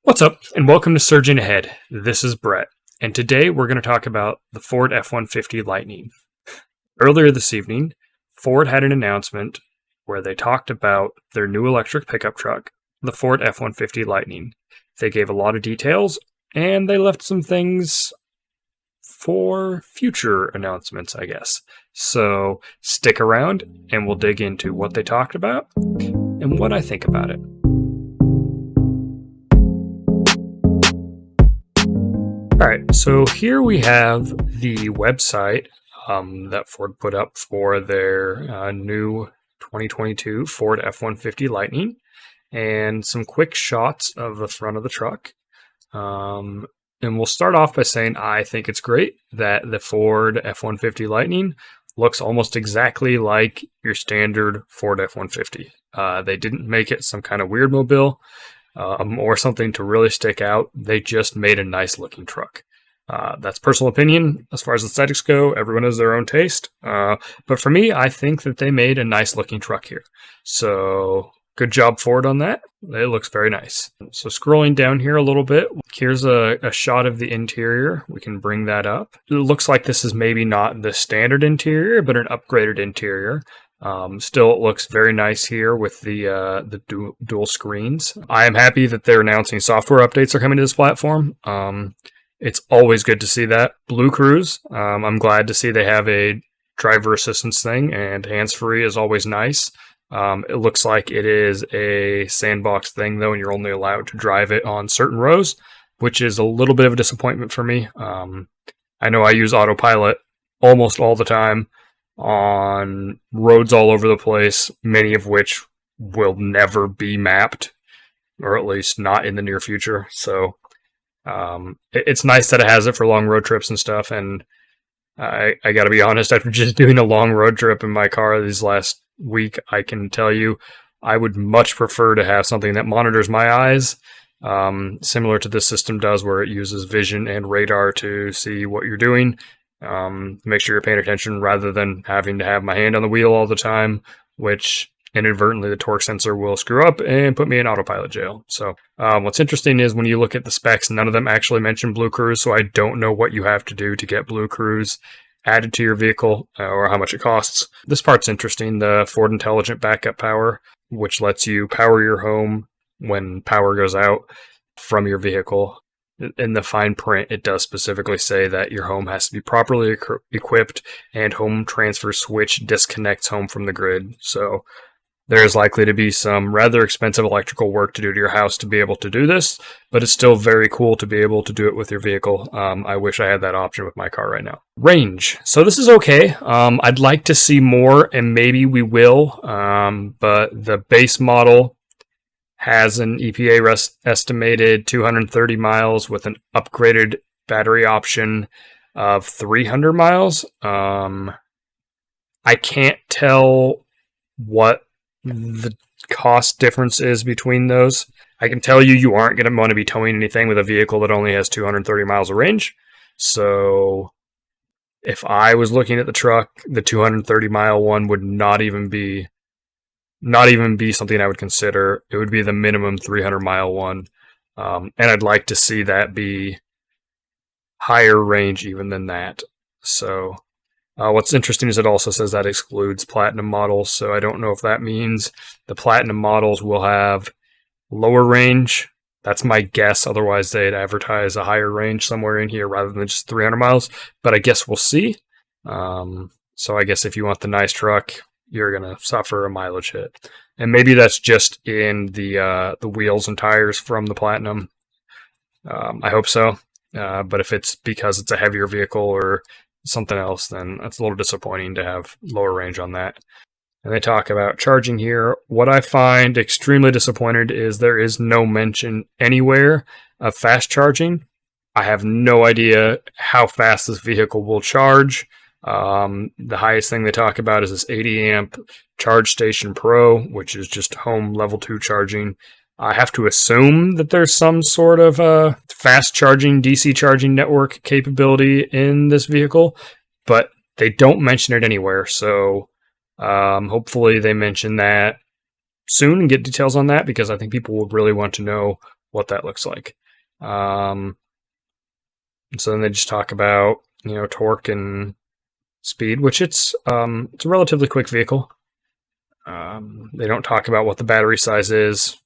What's up, and welcome to Surging Ahead. This is Brett, and today we're going to talk about the Ford F-150 Lightning. Earlier this evening, Ford had an announcement where they talked about their new electric pickup truck, the Ford F-150 Lightning. They gave a lot of details, and they left some things for future announcements, I guess. So stick around, and we'll dig into what they talked about and what I think about it. All right, so here we have the website that Ford put up for their new 2022 Ford F-150 Lightning, and some quick shots of the front of the truck. And we'll start off by saying I think it's great that the Ford F-150 Lightning looks almost exactly like your standard Ford F-150. They didn't make it some kind of weird mobile. Or something to really stick out. They just made a nice looking truck. That's personal opinion. As far as aesthetics go, everyone has their own taste. But for me, I think that they made a nice looking truck here. So good job Ford on that. It looks very nice. So scrolling down here a little bit, here's a shot of the interior. We can bring that up. It looks like this is maybe not the standard interior, but an upgraded interior. Still, it looks very nice here with the dual screens. I am happy that they're announcing software updates are coming to this platform. It's always good to see that. Blue Cruise, I'm glad to see they have a driver assistance thing, and hands-free is always nice. It looks like it is a sandbox thing, though, and you're only allowed to drive it on certain rows, which is a little bit of a disappointment for me. I know I use autopilot almost all the time on roads all over the place, many of which will never be mapped, or at least not in the near future. So it's nice that it has it for long road trips and stuff. And I gotta be honest, after just doing a long road trip in my car these last week, I can tell you I would much prefer to have something that monitors my eyes, similar to this system does, where it uses vision and radar to see what you're doing. Make sure you're paying attention rather than having to have my hand on the wheel all the time, which inadvertently the torque sensor will screw up and put me in autopilot jail. So what's interesting is when you look at the specs, none of them actually mention Blue Cruise, so I don't know what you have to do to get Blue Cruise added to your vehicle or how much it costs. This part's interesting, the Ford Intelligent Backup Power, which lets you power your home when power goes out from your vehicle. In the fine print, it does specifically say that your home has to be properly equipped and home transfer switch disconnects home from the grid. So there's likely to be some rather expensive electrical work to do to your house to be able to do this, but it's still very cool to be able to do it with your vehicle. I wish I had that option with my car right now. Range. So this is okay. I'd like to see more, and maybe we will, but the base model has an EPA estimated 230 miles with an upgraded battery option of 300 miles. I can't tell what the cost difference is between those. I can tell you aren't going to want to be towing anything with a vehicle that only has 230 miles of range. So if I was looking at the truck, the 230 mile one would not even be something I would consider. It would be the minimum 300 mile one. And I'd like to see that be higher range even than that. So what's interesting is it also says that excludes platinum models. So I don't know if that means the platinum models will have lower range. That's my guess. Otherwise, they'd advertise a higher range somewhere in here rather than just 300 miles. But I guess we'll see. So I guess if you want the nice truck, you're going to suffer a mileage hit. And maybe that's just in the wheels and tires from the Platinum. I hope so. But if it's because it's a heavier vehicle or something else, then that's a little disappointing to have lower range on that. And they talk about charging here. What I find extremely disappointed is there is no mention anywhere of fast charging. I have no idea how fast this vehicle will charge. The highest thing they talk about is this 80 amp Charge Station Pro, which is just home level 2 charging. I have to assume that there's some sort of fast charging, DC charging network capability in this vehicle, but they don't mention it anywhere. So hopefully they mention that soon and get details on that, because I think people would really want to know what that looks like. So then they just talk about, torque and speed, which it's a relatively quick vehicle. They don't talk about what the battery size is,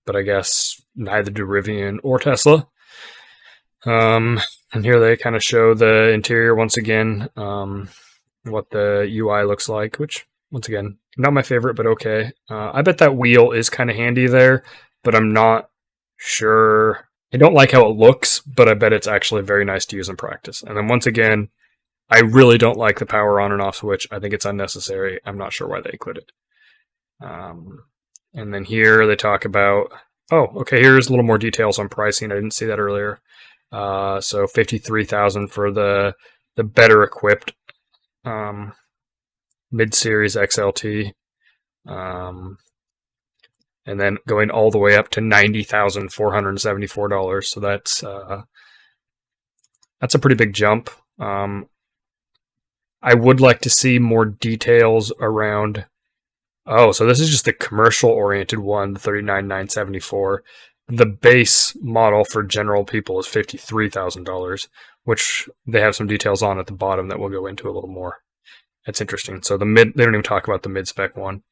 but I guess neither do Rivian or Tesla. And here they kind of show the interior once again, what the UI looks like, which, once again, not my favorite, but okay. I bet that wheel is kind of handy there, but I'm not sure. I don't like how it looks, but I bet it's actually very nice to use in practice. And then once again, I really don't like the power on and off switch. I think it's unnecessary. I'm not sure why they include it. And then here they talk about, here's a little more details on pricing. I didn't see that earlier. So $53,000 for the better equipped mid-series XLT, and then going all the way up to $90,474. So that's a pretty big jump. I would like to see more details around. Oh, so this is just the commercial-oriented one, the $39,974. The base model for general people is $53,000, which they have some details on at the bottom that we'll go into a little more. That's interesting. So they don't even talk about the mid-spec one.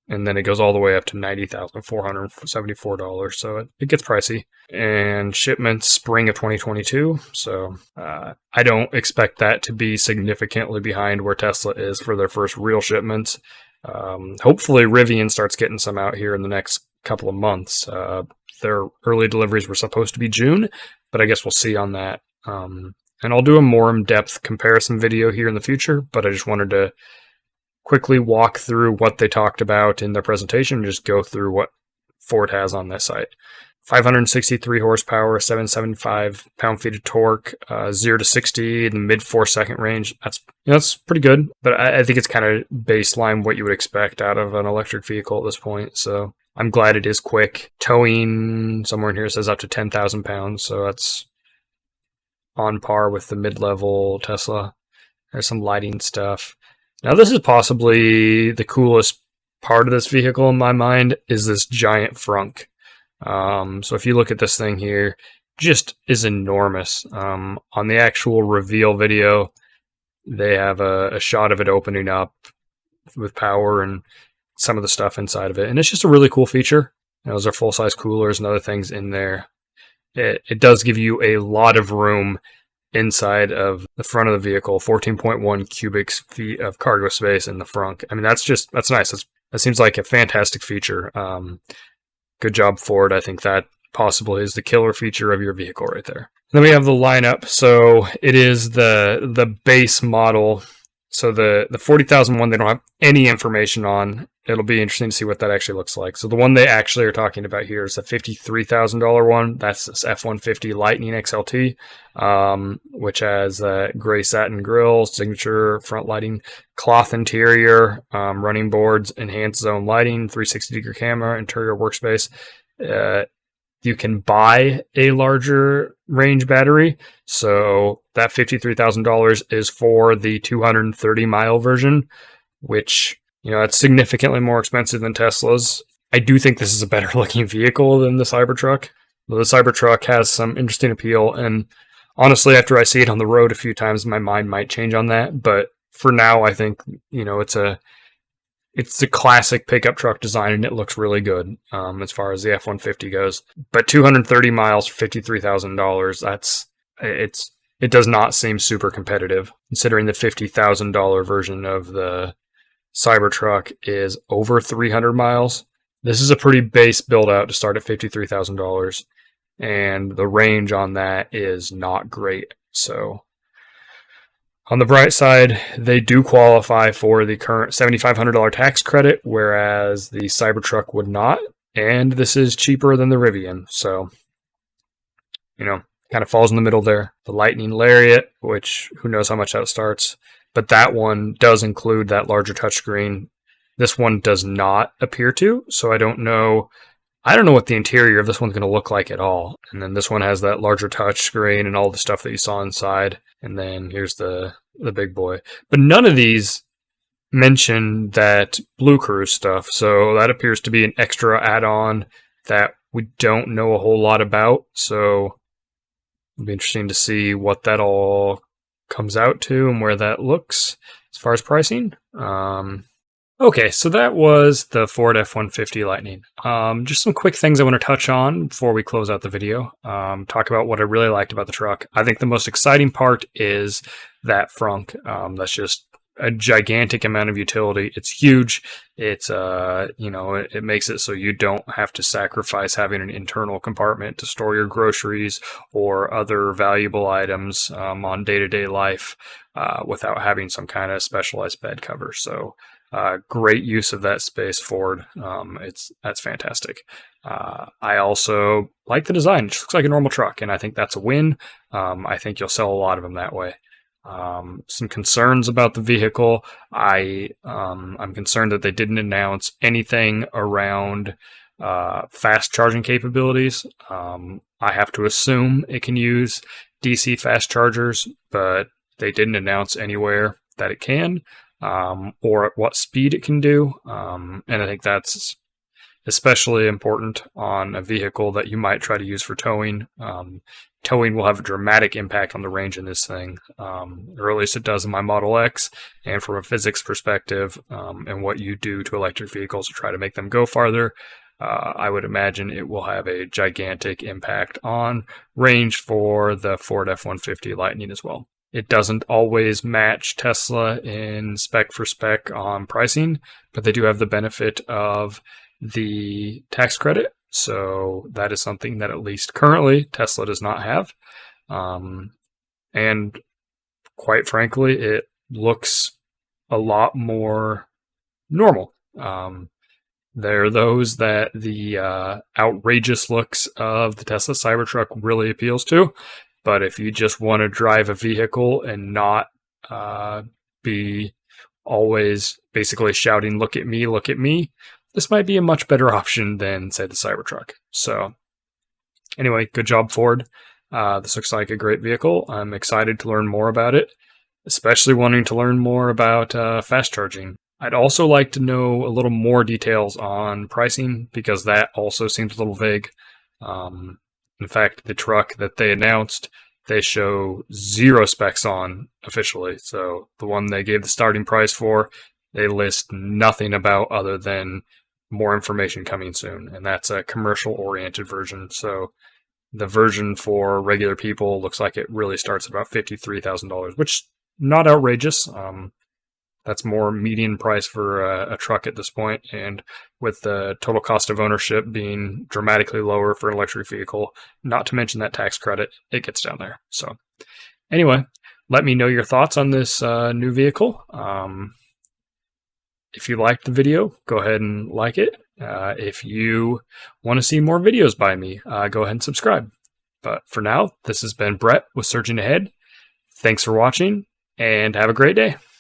And then it goes all the way up to $90,474. So it gets pricey. And shipments spring of 2022. So I don't expect that to be significantly behind where Tesla is for their first real shipments. Hopefully Rivian starts getting some out here in the next couple of months. Their early deliveries were supposed to be June, but I guess we'll see on that. And I'll do a more in-depth comparison video here in the future, but I just wanted to quickly walk through what they talked about in their presentation and just go through what Ford has on this site. 563 horsepower, 775 pound-feet of torque, 0 to 60 in the mid 4-second range. That's pretty good, but I think it's kind of baseline what you would expect out of an electric vehicle at this point. So I'm glad it is quick. Towing, somewhere in here says up to 10,000 pounds, so that's on par with the mid-level Tesla. There's some lighting stuff. Now this is possibly the coolest part of this vehicle in my mind, is this giant frunk. So if you look at this thing here, just is enormous. On the actual reveal video, they have a shot of it opening up with power and some of the stuff inside of it. And it's just a really cool feature. Those are full-size coolers and other things in there. It does give you a lot of room inside of the front of the vehicle, 14.1 cubic feet of cargo space in the front. I mean, that's nice. That seems like a fantastic feature. Good job, Ford. I think that possibly is the killer feature of your vehicle right there. Then we have the lineup. So it is the base model. So the 40,000 one, they don't have any information on. It'll be interesting to see what that actually looks like. So the one they actually are talking about here is the $53,000 one. That's this F150 Lightning XLT, which has gray satin grille, signature front lighting, cloth interior, running boards, enhanced zone lighting, 360-degree camera, interior workspace. You can buy a larger range battery. So that $53,000 is for the 230-mile version, which, it's significantly more expensive than Tesla's. I do think this is a better looking vehicle than the Cybertruck. The Cybertruck has some interesting appeal, and honestly, after I see it on the road a few times, my mind might change on that. But for now, I think, it's a classic pickup truck design, and it looks really good as far as the F-150 goes. But 230 miles for $53,000, it does not seem super competitive, considering the $50,000 version of the Cybertruck is over 300 miles. This is a pretty base build out to start at $53,000, and the range on that is not great. So on the bright side, they do qualify for the current $7,500 tax credit, whereas the Cybertruck would not, and this is cheaper than the Rivian. So, kind of falls in the middle there. The Lightning Lariat, which who knows how much that starts, but that one does include that larger touchscreen. This one does not appear to, so I don't know what the interior of this one's going to look like at all. And then this one has that larger touchscreen and all the stuff that you saw inside. And then here's the big boy. But none of these mention that Blue Cruise stuff, so that appears to be an extra add-on that we don't know a whole lot about, so it'll be interesting to see what that all comes out to and where that looks as far as pricing. Okay, so that was the Ford F-150 Lightning. Just some quick things I want to touch on before we close out the video. Talk about what I really liked about the truck. I think the most exciting part is that frunk. That's just a gigantic amount of utility. It's huge. It's it makes it so you don't have to sacrifice having an internal compartment to store your groceries or other valuable items on day-to-day life without having some kind of specialized bed cover. So great use of that space, Ford. That's fantastic. I also like the design. It just looks like a normal truck, and I think that's a win. I think you'll sell a lot of them that way. Some concerns about the vehicle. I'm concerned that they didn't announce anything around fast charging capabilities. I have to assume it can use DC fast chargers, but they didn't announce anywhere that it can, or at what speed it can do. And I think that's especially important on a vehicle that you might try to use for towing. Towing will have a dramatic impact on the range in this thing, or at least it does in my Model X. And from a physics perspective, and what you do to electric vehicles to try to make them go farther, I would imagine it will have a gigantic impact on range for the Ford F-150 Lightning as well. It doesn't always match Tesla in spec for spec on pricing, but they do have the benefit of the tax credit. So that is something that at least currently Tesla does not have. And quite frankly, it looks a lot more normal. There are those that the outrageous looks of the Tesla Cybertruck really appeals to. But if you just want to drive a vehicle and not be always basically shouting, look at me, this might be a much better option than, say, the Cybertruck. So anyway, good job, Ford. This looks like a great vehicle. I'm excited to learn more about it, especially wanting to learn more about fast charging. I'd also like to know a little more details on pricing, because that also seems a little vague. In fact, the truck that they announced, they show 0 specs on officially. So the one they gave the starting price for, they list nothing about other than more information coming soon. And that's a commercial-oriented version. So the version for regular people looks like it really starts at about $53,000, which not outrageous. That's more median price for a truck at this point, and with the total cost of ownership being dramatically lower for an electric vehicle, not to mention that tax credit, it gets down there. So anyway, let me know your thoughts on this new vehicle. If you liked the video, go ahead and like it. If you want to see more videos by me, go ahead and subscribe. But for now, this has been Brett with Surging Ahead. Thanks for watching, and have a great day.